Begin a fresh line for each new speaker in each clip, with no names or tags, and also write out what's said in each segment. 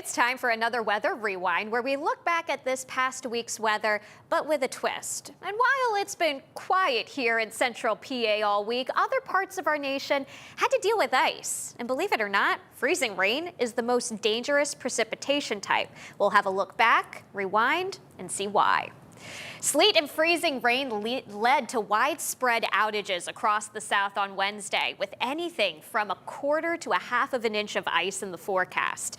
It's time for another weather rewind where we look back at this past week's weather, but with a twist. And while it's been quiet here in central PA all week, other parts of our nation had to deal with ice. And believe it or not, freezing rain is the most dangerous precipitation type. We'll have a look back, rewind, and see why. Sleet and freezing rain led to widespread outages across the South on Wednesday, with anything from 1/4 to 1/2 of an inch of ice in the forecast.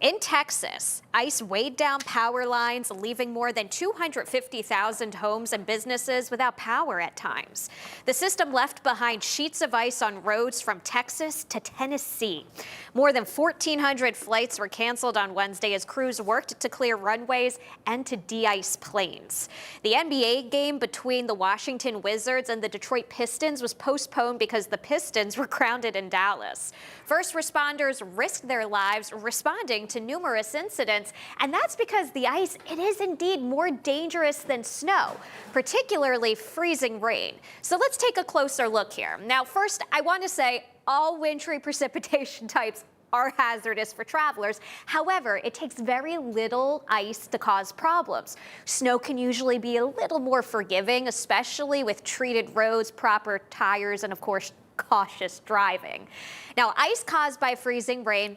In Texas, ice weighed down power lines, leaving more than 250,000 homes and businesses without power at times. The system left behind sheets of ice on roads from Texas to Tennessee. More than 1,400 flights were canceled on Wednesday as crews worked to clear runways and to de-ice planes. The NBA game between the Washington Wizards and the Detroit Pistons was postponed because the Pistons were grounded in Dallas. First responders risked their lives responding to numerous incidents, and that's because the ice, it is indeed more dangerous than snow, particularly freezing rain. So let's take a closer look here. Now, first, I want to say all wintry precipitation types are hazardous for travelers. However, it takes very little ice to cause problems. Snow can usually be a little more forgiving, especially with treated roads, proper tires, and of course, cautious driving. Now, ice caused by freezing rain,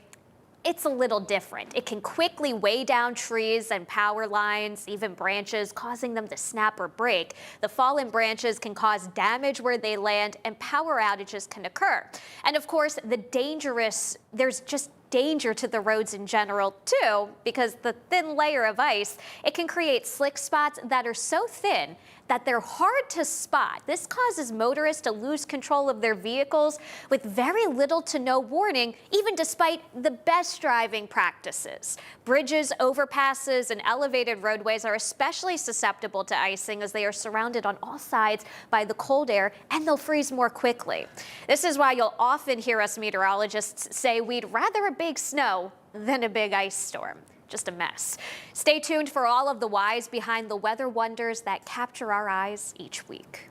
it's a little different. It can quickly weigh down trees and power lines, even branches, causing them to snap or break. The fallen branches can cause damage where they land, and power outages can occur. And of course, there's just danger to the roads in general too, because the thin layer of ice, it can create slick spots that are so thin that they're hard to spot. This causes motorists to lose control of their vehicles with very little to no warning, even despite the best driving practices. Bridges, overpasses, and elevated roadways are especially susceptible to icing as they are surrounded on all sides by the cold air, and they'll freeze more quickly. This is why you'll often hear us meteorologists say we'd rather a big snow than a big ice storm. Just a mess. Stay tuned for all of the whys behind the weather wonders that capture our eyes each week.